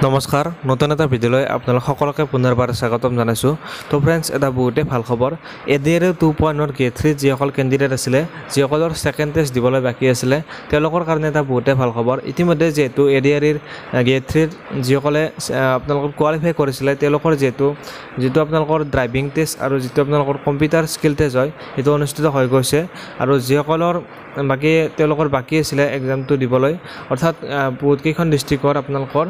নমস্কাৰ নতুন এটা ভিডিঅ'লৈ আপোনালোক সকলোকে পুনৰবাৰ স্বাগতম জনাইছোঁ। তো ফ্ৰেণ্ডছ, এটা বহুতে ভাল খবৰ। ADAR 2.0 গ্ৰেড 3 যিসকল কেণ্ডিডেট আছিলে, যিসকলৰ ছেকেণ্ড টেষ্ট দিবলৈ বাকী আছিলে, তেওঁলোকৰ কাৰণে এটা বহুতে ভাল খবৰ। ইতিমধ্যে যিহেতু ADAR গ্ৰেড 3 যিসকলে আপোনালোকৰ কোৱালিফাই কৰিছিলে, তেওঁলোকৰ যিটো আপোনালোকৰ ড্ৰাইভিং টেষ্ট আৰু যিটো আপোনালোকৰ কম্পিউটাৰ স্কিল টেষ্ট হয়, সেইটো অনুষ্ঠিত হৈ গৈছে। আৰু যিসকলৰ তেওঁলোকৰ বাকী আছিলে এক্সামটো দিবলৈ, অৰ্থাৎ বহুতকেইখন ডিষ্ট্ৰিক্টৰ আপোনালোকৰ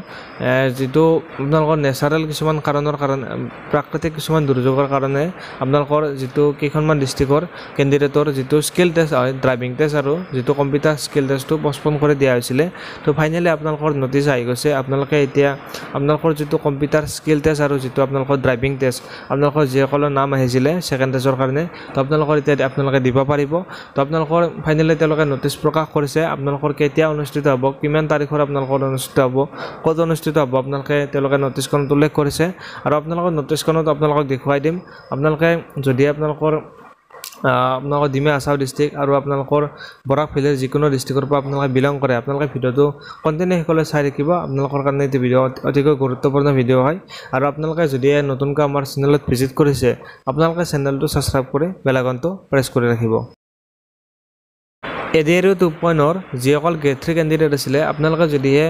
যিটো আপোনালোকৰ নেচাৰেল কিছুমান কাৰণৰ কাৰণে, প্ৰাকৃতিক কিছুমান দুৰ্যোগৰ কাৰণে আপোনালোকৰ যিটো কেইখনমান ডিষ্ট্ৰিক্টৰ কেণ্ডিডেটৰ যিটো স্কিল টেষ্ট হয়, ড্ৰাইভিং টেষ্ট আৰু যিটো কম্পিউটাৰ স্কিল টেষ্টটো পষ্টপন কৰি দিয়া হৈছিলে। তো ফাইনেলি আপোনালোকৰ নটিচ আহি গৈছে। আপোনালোকে এতিয়া আপোনালোকৰ যিটো কম্পিউটাৰ স্কিল টেষ্ট আৰু যিটো আপোনালোকৰ ড্ৰাইভিং টেষ্ট, আপোনালোকৰ যিসকলৰ নাম আহিছিলে ছেকেণ্ড টেষ্টৰ কাৰণে, তো আপোনালোকৰ এতিয়া আপোনালোকে দিব পাৰিব। তো আপোনালোকৰ ফাইনেলি তেওঁলোকে নটিচ প্ৰকাশ কৰিছে। আপোনালোকৰ কেতিয়া অনুষ্ঠিত হ'ব, কিমান তাৰিখৰ আপোনালোকৰ অনুষ্ঠিত হ'ব, ক'ত অনুষ্ঠিত হ'ব, তেওঁলোকে নটিচখনত উল্লেখ কৰিছে। আৰু আপোনালোকৰ নটিচখনত আপোনালোকক দেখুৱাই দিম। আপোনালোকে যদি আপোনালোকৰ ডিমা হাছাও ডিষ্ট্ৰিক্ট আৰু আপোনালোকৰ বৰাক ভেলীৰ যিকোনো ডিষ্ট্ৰিক্টৰ পৰা আপোনালোকে বিলং কৰে, আপোনালোকে ভিডিঅ'টো কণ্টিনিউ শেষলৈ চাই থাকিব। আপোনালোকৰ কাৰণে এইটো ভিডিঅ' অতিকৈ গুৰুত্বপূৰ্ণ ভিডিঅ' হয়। আৰু আপোনালোকে যদি নতুনকৈ আমাৰ চেনেলত ভিজিট কৰিছে, আপোনালোকে চেনেলটো ছাবস্ক্ৰাইব কৰি বেল আইকনটো প্ৰেছ কৰি ৰাখিব। ADAR 2.0 যিসকল গ্ৰেড 3 কেণ্ডিডেট আছিলে, আপোনালোকে যদিহে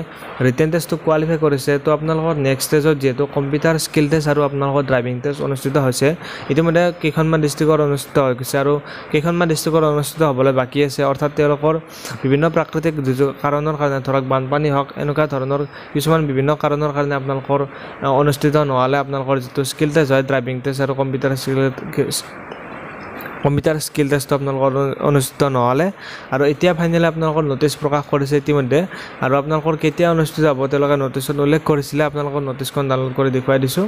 ৰিটেন টেষ্টটো কোৱালিফাই কৰিছে, তো আপোনালোকৰ নেক্সট ষ্টেজত যিহেতু কম্পিউটাৰ স্কিল টেষ্ট আৰু আপোনালোকৰ ড্ৰাইভিং টেষ্ট অনুষ্ঠিত হৈছে। ইতিমধ্যে কেইখনমান ডিষ্ট্ৰিক্টৰ অনুষ্ঠিত হৈ গৈছে আৰু কেইখনমান ডিষ্ট্ৰিক্টৰ অনুষ্ঠিত হ'বলৈ বাকী আছে। অৰ্থাৎ তেওঁলোকৰ বিভিন্ন প্ৰাকৃতিক দুৰ্যোগ কাৰণৰ কাৰণে, ধৰক বানপানী হওক, এনেকুৱা ধৰণৰ কিছুমান বিভিন্ন কাৰণৰ কাৰণে আপোনালোকৰ অনুষ্ঠিত নহ'লে আপোনালোকৰ যিটো স্কিল টেষ্ট হয়, ড্ৰাইভিং টেষ্ট আৰু কম্পিউটাৰ স্কিল টেষ্টটো আপোনালোকৰ অনুষ্ঠিত নহ'লে। আৰু এতিয়া ফাইনেলি আপোনালোকৰ নটিচ প্ৰকাশ কৰিছে ইতিমধ্যে। আৰু আপোনালোকৰ কেতিয়া অনুষ্ঠিত হ'ব তেওঁলোকে নটিচত উল্লেখ কৰিছিলে। আপোনালোকৰ নটিচখন ডাউনলোড কৰি দেখুৱাই দিছোঁ।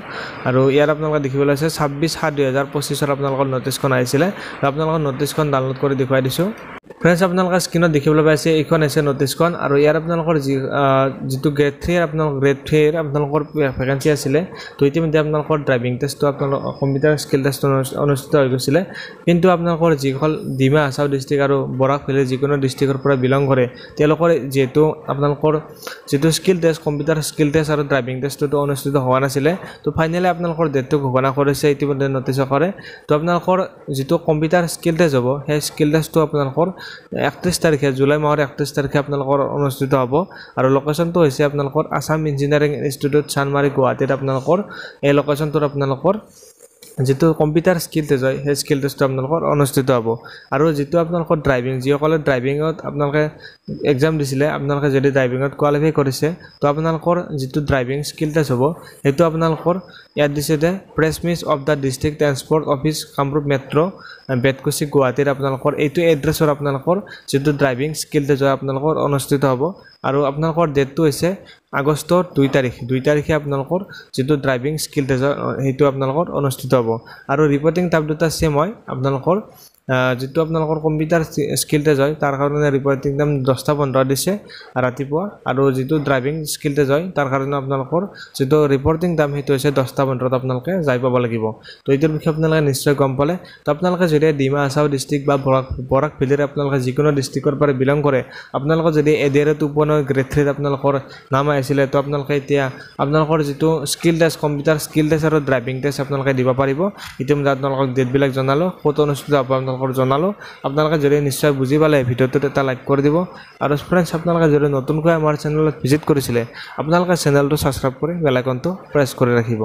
আৰু ইয়াত আপোনালোকে দেখিবলৈ আছে 26/7/2025 আপোনালোকৰ নটিচখন আহিছিলে। আৰু আপোনালোকৰ নটিচখন ডাউনলোড কৰি দেখুৱাই দিছোঁ। ফ্ৰেণ্ডছ, আপোনালোকে স্ক্ৰীনত দেখিবলৈ পাইছে, এইখন হৈছে নটিচখন। আৰু ইয়াত আপোনালোকৰ যিটো গ্ৰেড 3 আপোনালোকৰ ভেকেঞ্চি আছিলে, তো ইতিমধ্যে আপোনালোকৰ ড্ৰাইভিং টেষ্টটো আপোনালোকৰ কম্পিউটাৰ স্কিল টেষ্ট অনুষ্ঠিত হৈ গৈছিলে। কিন্তু আপোনালোকৰ যিসকল ডিমা হাছাও ডিষ্ট্ৰিক্ট আৰু বৰাক ভেলীৰ যিকোনো ডিষ্ট্ৰিক্টৰ পৰা বিলং কৰে, তেওঁলোকৰ যিহেতু আপোনালোকৰ যিটো skill test, computer skill test আৰু ড্ৰাইভিং টেষ্টটো অনুষ্ঠিত হোৱা নাছিলে, তো ফাইনেলি আপোনালোকৰ ডেটটো ঘোষণা কৰিছে ইতিমধ্যে নটিচ কৰে। তো আপোনালোকৰ যিটো কম্পিউটাৰ স্কিল টেষ্ট হ'ব, সেই স্কিল টেষ্টটো আপোনালোকৰ 31 তাৰিখে, জুলাই মাহৰ 31 তাৰিখে আপোনালোকৰ অনুষ্ঠিত হ'ব। আৰু লোকেশ্যনটো হৈছে আপোনালোকৰ আছাম ইঞ্জিনিয়াৰিং ইনষ্টিটিউট, চানমাৰী, গুৱাহাটীত আপোনালোকৰ এই লোকেশ্যনটোত আপোনালোকৰ যিটো কম্পিউটাৰ স্কিল টেষ্ট হয়, সেই স্কিল টেষ্টটো আপোনালোকৰ অনুষ্ঠিত হ'ব। আৰু যিটো আপোনালোকৰ যিসকলে ড্ৰাইভিঙত আপোনালোকে এক্সাম দিছিলে, আপোনালোকে যদি ড্ৰাইভিঙত কোৱালিফাই কৰিছে, তো আপোনালোকৰ যিটো ড্ৰাইভিং স্কিল টেষ্ট হ'ব, সেইটো আপোনালোকৰ ইয়াত দিছে যে press miss of the district transport office, Kamrup metro', Betkuchi, গুৱাহাটীত আপোনালোকৰ এইটো এড্ৰেছৰ আপোনালোকৰ যিটো ড্ৰাইভিং স্কিল টেষ্ট হয় আপোনালোকৰ অনুষ্ঠিত হ'ব। আৰু আপোনালোকৰ ডেটটো হৈছে আগষ্টৰ 2 তাৰিখে আপোনালোকৰ যিটো ড্ৰাইভিং স্কিল টেষ্ট হয় সেইটো আপোনালোকৰ অনুষ্ঠিত হ'ব। আৰু ৰিপৰ্টিং টাইম দুটা ছেম হয়। আপোনালোকৰ যিটো আপোনালোকৰ কম্পিউটাৰ স্কিল টেষ্ট হয়, তাৰ কাৰণে ৰিপৰ্টিং টাইম 10:15 দিছে ৰাতিপুৱা। আৰু যিটো ড্ৰাইভিং স্কিল টেষ্ট হয়, তাৰ কাৰণে আপোনালোকৰ যিটো ৰিপৰ্টিং টাইম সেইটো হৈছে 10:15 আপোনালোকে যাই পাব লাগিব। তো এইটোৰ বিষয়ে আপোনালোকে নিশ্চয় গম পালে। তো আপোনালোকে যদি ডিমা হাছাও ডিষ্ট্ৰিক্ট বা বৰাক ভেলীৰ আপোনালোকে যিকোনো ডিষ্ট্ৰিক্টৰ পৰা বিলং কৰে, আপোনালোকৰ যদি ADAR 2.0 গ্ৰেড 3 আপোনালোকৰ নাম আহিছিলে, তো আপোনালোকে এতিয়া আপোনালোকৰ যিটো skill test, computer skill test আৰু ড্ৰাইভিং টেষ্ট আপোনালোকে দিব পাৰিব। ইতিমধ্যে আপোনালোকক ডেটবিলাক জনালোঁ, ক'ত অনুষ্ঠিত হ'ব আপোনালোকৰ জনালোঁ। আপোনালোকে যদি নিশ্চয় বুজি পালে, ভিডিঅ'টোত এটা লাইক কৰি দিব। আৰু ফ্ৰেণ্ডছ, আপোনালোকে যদি নতুনকৈ আমাৰ চেনেলত ভিজিট কৰিছিলে, আপোনালোকে চেনেলটো ছাবস্ক্ৰাইব কৰি বেল আইকনটো প্ৰেছ কৰি ৰাখিব।